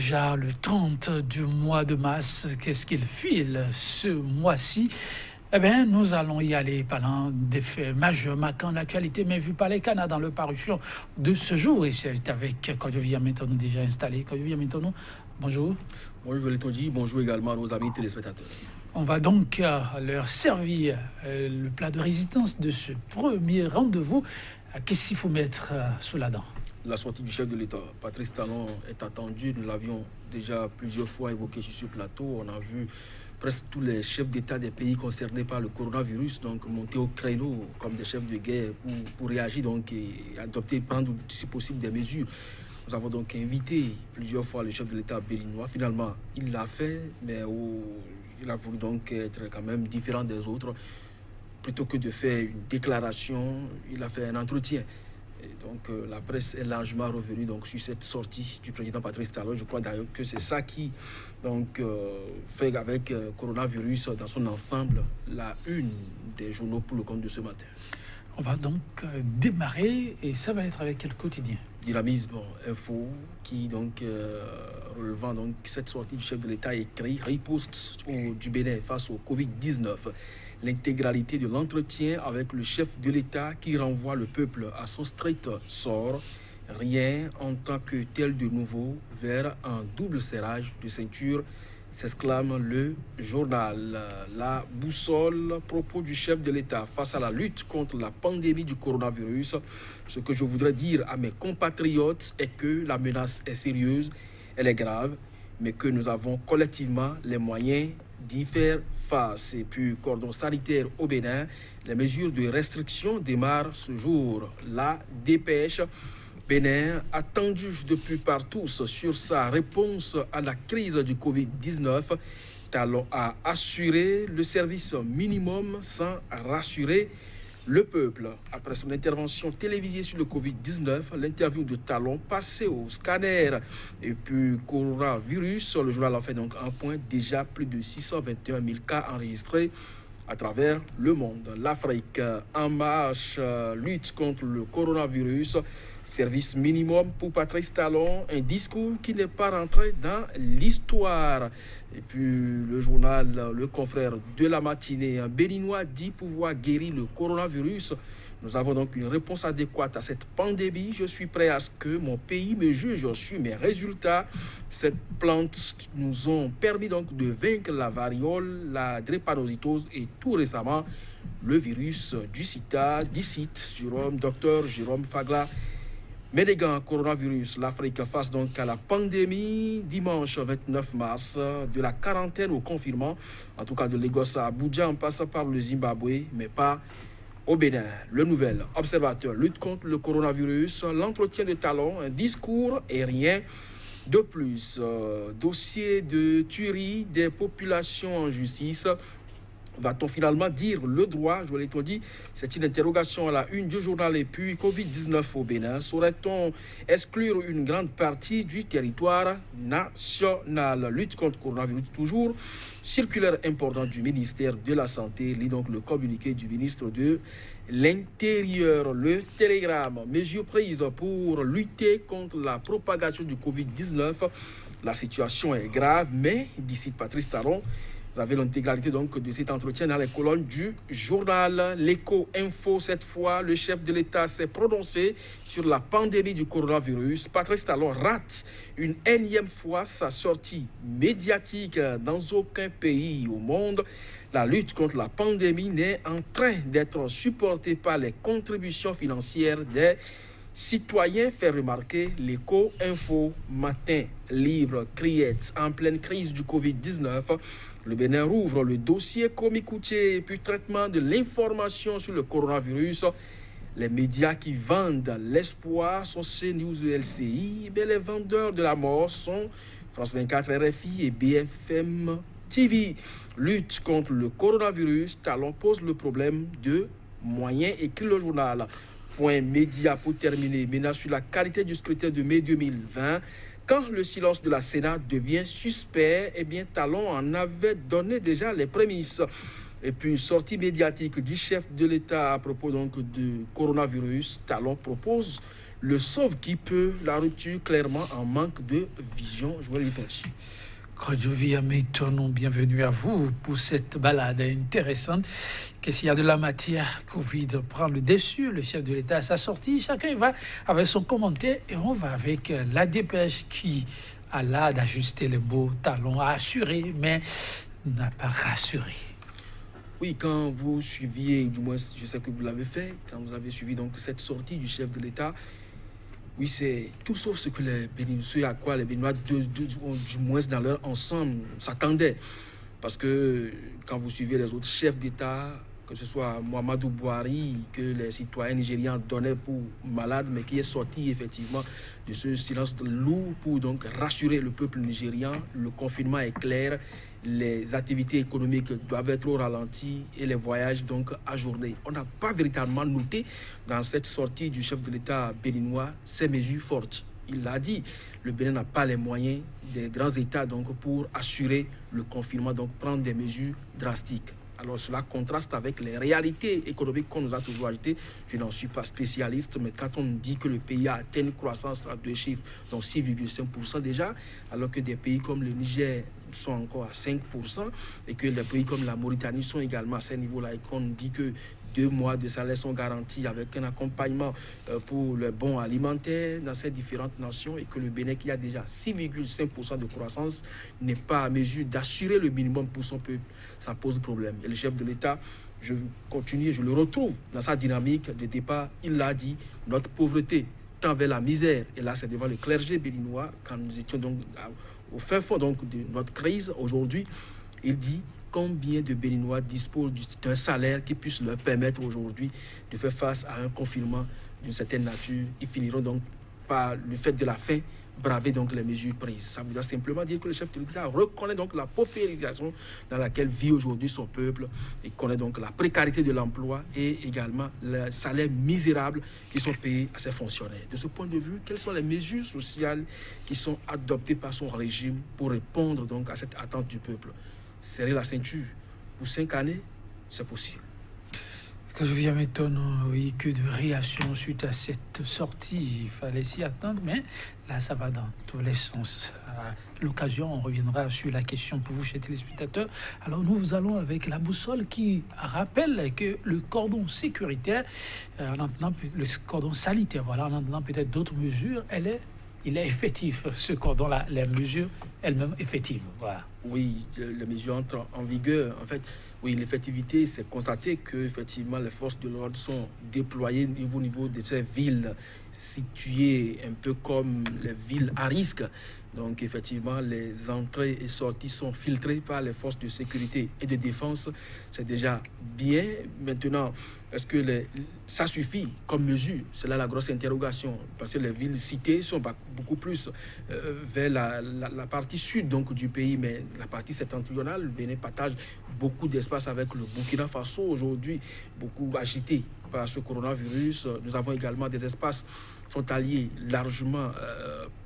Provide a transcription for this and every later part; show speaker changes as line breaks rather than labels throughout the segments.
déjà le 30 du mois de mars. Qu'est-ce qu'il file ce mois-ci? Eh bien, nous allons y aller parlant des faits majeurs marquant l'actualité, mais vu par les canards dans le parution de ce jour. Et c'est avec Kodjovia Mentonou déjà installé. Kodjovia Mentonou, bonjour.
Bonjour Létondi, bonjour également à nos amis téléspectateurs.
On va donc leur servir le plat de résistance de ce premier rendez-vous. Qu'est-ce qu'il faut mettre sous la dent?
La sortie du chef de l'État, Patrice Talon, est attendue. Nous l'avions déjà plusieurs fois évoqué sur ce plateau. On a vu presque tous les chefs d'État des pays concernés par le coronavirus donc monter au créneau comme des chefs de guerre pour réagir donc, et adopter, prendre si possible des mesures. Nous avons donc invité plusieurs fois le chef de l'État béninois. Finalement, il l'a fait, mais il a voulu donc être quand même différent des autres. Plutôt que de faire une déclaration, il a fait un entretien. Et donc la presse est largement revenue donc, sur cette sortie du président Patrice Talon. Je crois d'ailleurs que c'est ça qui donc, fait avec coronavirus dans son ensemble la une des journaux pour le compte de ce matin.
On va donc démarrer et ça va être avec quel quotidien?
Dynamisme Info qui donc relevant donc cette sortie du chef de l'État écrit riposte du Bénin face au Covid-19. L'intégralité de l'entretien avec le chef de l'État qui renvoie le peuple à son strict sort. Rien en tant que tel de nouveau vers un double serrage de ceinture, s'exclame le journal. La boussole, propos du chef de l'État face à la lutte contre la pandémie du coronavirus. Ce que je voudrais dire à mes compatriotes est que la menace est sérieuse, elle est grave, mais que nous avons collectivement les moyens d'y faire face. Et puis, cordon sanitaire au Bénin, les mesures de restriction démarrent ce jour. La dépêche Bénin, attendu depuis par tous sur sa réponse à la crise du Covid-19, Talon a assuré le service minimum sans rassurer le peuple. Après son intervention télévisée sur le Covid-19, l'interview de Talon passée au scanner et puis coronavirus, le journal en fait donc un point, déjà plus de 621 000 cas enregistrés à travers le monde. L'Afrique en marche, lutte contre le coronavirus, service minimum pour Patrice Talon, un discours qui n'est pas rentré dans l'histoire. Et puis le journal, le confrère de la matinée, un Béninois dit pouvoir guérir le coronavirus. Nous avons donc une réponse adéquate à cette pandémie. Je suis prêt à ce que mon pays me juge sur mes résultats. Cette plante nous ont permis donc de vaincre la variole, la drépanocytose et tout récemment le virus du sida, Dr Jérôme Fagla. Ménégan coronavirus, l'Afrique face donc à la pandémie. Dimanche 29 mars, de la quarantaine au confinement, en tout cas de Lagos à Abuja, en passant par le Zimbabwe, mais pas au Bénin. Le nouvel observateur lutte contre le coronavirus, l'entretien de Talon, un discours et rien de plus. Dossier de tuerie des populations en justice. Va-t-on finalement dire le droit? Je vous l'ai dit, c'est une interrogation à la une du journal. Et puis, Covid-19 au Bénin, saurait-on exclure une grande partie du territoire national? Lutte contre le coronavirus toujours. Circulaire important du ministère de la Santé, lit donc le communiqué du ministre de l'Intérieur. Le télégramme, mesures prises pour lutter contre la propagation du Covid-19. La situation est grave, mais, d'ici Patrice Talon, vous avez l'intégralité donc de cet entretien dans les colonnes du journal. L'Écho Info, cette fois, le chef de l'État s'est prononcé sur la pandémie du coronavirus. Patrice Talon rate une énième fois sa sortie médiatique. Dans aucun pays au monde, la lutte contre la pandémie n'est en train d'être supportée par les contributions financières des citoyens, fait remarquer l'Écho Info. Matin libre, criette, en pleine crise du Covid-19. Le Bénin rouvre le dossier Komikoutié et puis traitement de l'information sur le coronavirus. Les médias qui vendent l'espoir sont CNews et LCI, mais les vendeurs de la mort sont France 24, RFI et BFM TV. Lutte contre le coronavirus, Talon pose le problème de moyens, écrit le journal. Point média pour terminer, menace sur la qualité du scrutin de mai 2020. Quand le silence de la Sénat devient suspect, eh bien Talon en avait donné déjà les prémices. Et puis, sortie médiatique du chef de l'État à propos donc du coronavirus, Talon propose le sauve qui peut, la rupture clairement en manque de vision. Joël Litonchi.
Kodjovi Hamilton, bienvenue à vous pour cette balade intéressante. Qu'est-ce qu'il y a de la matière? Covid prend le dessus, le chef de l'État à sa sortie. Chacun va avec son commentaire et on va avec la dépêche qui a l'art d'ajuster les mots, talons à assurer, mais n'a pas rassuré.
Oui, quand vous suiviez, du moins je sais que vous l'avez fait, quand vous avez suivi donc cette sortie du chef de l'État, oui, c'est tout sauf ce que les Béninois, à quoi les Béninois, du moins dans leur ensemble, s'attendaient. Parce que quand vous suivez les autres chefs d'État, que ce soit Muhammadu Buhari, que les citoyens nigérians donnaient pour malade, mais qui est sorti effectivement de ce silence lourd pour donc rassurer le peuple nigérian. Le confinement est clair, les activités économiques doivent être au ralenti et les voyages donc ajournés. On n'a pas véritablement noté dans cette sortie du chef de l'État béninois ces mesures fortes. Il l'a dit, le Bénin n'a pas les moyens des grands États donc pour assurer le confinement, donc prendre des mesures drastiques. Alors cela contraste avec les réalités économiques qu'on nous a toujours ajoutées. Je n'en suis pas spécialiste, mais quand on dit que le pays a atteint une croissance à 2 chiffres, donc 6,5% déjà, alors que des pays comme le Niger sont encore à 5%, et que les pays comme la Mauritanie sont également à ce niveau-là, et qu'on dit que 2 mois de salaire sont garantis avec un accompagnement pour le bon alimentaire dans ces différentes nations, et que le Bénin, qui a déjà 6,5% de croissance, n'est pas à mesure d'assurer le minimum pour son peuple, ça pose problème. Et le chef de l'État, je continue, je le retrouve dans sa dynamique de départ, il l'a dit, notre pauvreté tend vers la misère, et là c'est devant le clergé béninois, quand nous étions donc au fin fond donc, de notre crise aujourd'hui, il dit combien de Béninois disposent d'un salaire qui puisse leur permettre aujourd'hui de faire face à un confinement d'une certaine nature. Ils finiront donc par le fait de la faim braver donc les mesures prises. Ça veut simplement dire que le chef de l'État reconnaît donc la paupérisation dans laquelle vit aujourd'hui son peuple et connaît donc la précarité de l'emploi et également les salaires misérables qui sont payés à ses fonctionnaires. De ce point de vue, quelles sont les mesures sociales qui sont adoptées par son régime pour répondre donc à cette attente du peuple? Serrer la ceinture pour 5 années, c'est possible.
Que je viens m'étonner, oui, que de réactions suite à cette sortie. Il fallait s'y attendre, mais là, ça va dans tous les sens. À l'occasion, on reviendra sur la question pour vous, chers téléspectateurs. Alors, nous allons avec la boussole qui rappelle que le cordon sécuritaire, en entendant le cordon sanitaire, voilà, en entendant peut-être d'autres mesures, il est effectif, ce cordon-là, les mesures elles-mêmes effectives. Voilà.
Oui, les mesures entrent en vigueur. En fait, oui, l'effectivité, c'est constater que effectivement les forces de l'ordre sont déployées au niveau de ces villes situées un peu comme les villes à risque. Donc effectivement, les entrées et sorties sont filtrées par les forces de sécurité et de défense. C'est déjà bien. Maintenant, est-ce que ça suffit comme mesure? C'est là la grosse interrogation. Parce que les villes citées sont beaucoup plus vers la partie sud donc, du pays, mais la partie septentrionale, le Bénin partage beaucoup d'espace avec le Burkina Faso aujourd'hui, beaucoup agité par ce coronavirus. Nous avons également des espaces frontaliers largement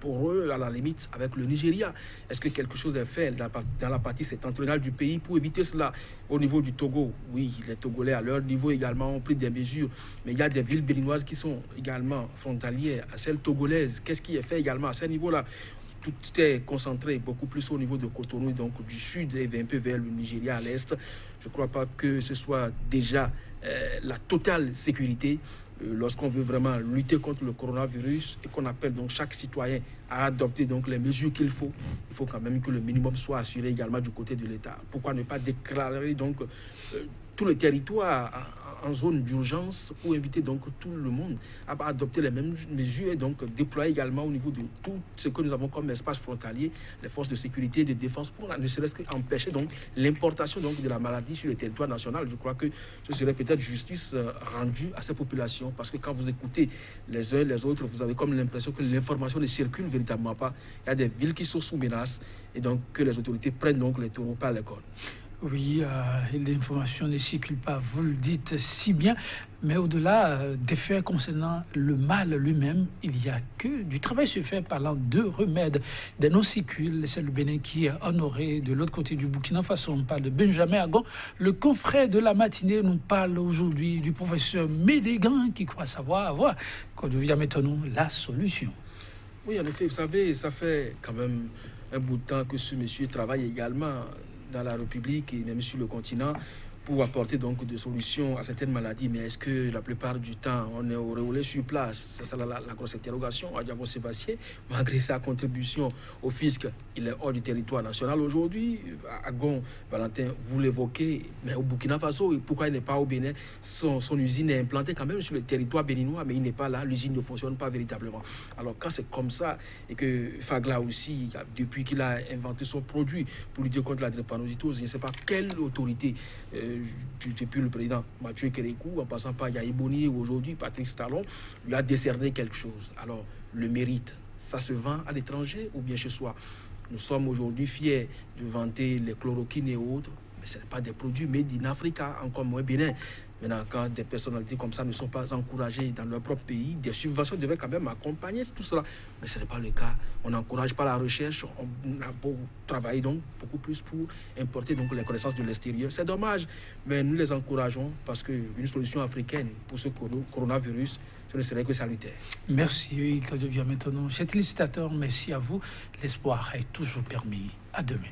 pour eux, à la limite, avec le Nigeria. Est-ce que quelque chose est fait dans la partie septentrionale du pays pour éviter cela? Au niveau du Togo, oui, les Togolais à leur niveau également ont pris des mesures, mais il y a des villes béninoises qui sont également frontalières à celles togolaises. Qu'est-ce qui est fait également à ce niveau-là? Tout est concentré beaucoup plus au niveau de Cotonou, donc du sud et un peu vers le Nigeria à l'est. Je ne crois pas que ce soit déjà la totale sécurité. Lorsqu'on veut vraiment lutter contre le coronavirus et qu'on appelle donc chaque citoyen à adopter donc les mesures qu'il faut, il faut quand même que le minimum soit assuré également du côté de l'État. Pourquoi ne pas déclarer donc tout le territoire en zone d'urgence pour inviter donc tout le monde à adopter les mêmes mesures et donc déployer également au niveau de tout ce que nous avons comme espace frontalier, les forces de sécurité et de défense pour ne serait-ce qu'empêcher donc l'importation donc de la maladie sur le territoire national. Je crois que ce serait peut-être justice rendue à ces populations parce que quand vous écoutez les uns et les autres, vous avez comme l'impression que l'information ne circule véritablement pas. Il y a des villes qui sont sous menace et donc que les autorités prennent donc les taureaux par les cornes.
Oui, l'information ne circule pas, vous le dites si bien, mais au-delà des faits concernant le mal lui-même, il n'y a que du travail se fait parlant de remèdes, des nocicules. C'est le Bénin qui est honoré de l'autre côté du Burkina Faso. On parle de Benjamin Agon. Le confrère de la matinée nous parle aujourd'hui du professeur Médégan qui croit savoir avoir, quand je viens maintenant, la solution.
Oui, en effet, vous savez, ça fait quand même un bout de temps que ce monsieur travaille également dans la République et même sur le continent pour apporter donc des solutions à certaines maladies. Mais est-ce que la plupart du temps, on est auréolé sur place? C'est ça la grosse interrogation. Adjabo Sébastien, malgré sa contribution au fisc, il est hors du territoire national aujourd'hui. Agon, Valentin, vous l'évoquez, mais au Burkina Faso, pourquoi il n'est pas au Bénin? Son usine est implantée quand même sur le territoire béninois, mais il n'est pas là. L'usine ne fonctionne pas véritablement. Alors quand c'est comme ça, et que Fagla aussi, depuis qu'il a inventé son produit pour lutter contre la drépanocytose, je ne sais pas quelle autorité, depuis le président Mathieu Kérékou, en passant par Yahi Boni, aujourd'hui Patrick Stallon, lui a décerné quelque chose. Alors, le mérite, ça se vend à l'étranger ou bien chez soi? Nous sommes aujourd'hui fiers de vanter les chloroquines et autres, mais ce n'est pas des produits made in Africa, encore moins Bénin. Maintenant, quand des personnalités comme ça ne sont pas encouragées dans leur propre pays, des subventions devaient quand même accompagner tout cela. Mais ce n'est pas le cas. On n'encourage pas la recherche. On a travaillé donc beaucoup plus pour importer donc les connaissances de l'extérieur. C'est dommage, mais nous les encourageons parce qu'une solution africaine pour ce coronavirus, ce ne serait que salutaire.
Merci, quand je viens maintenant. Chers téléspectateurs, merci à vous. L'espoir est toujours permis. À demain.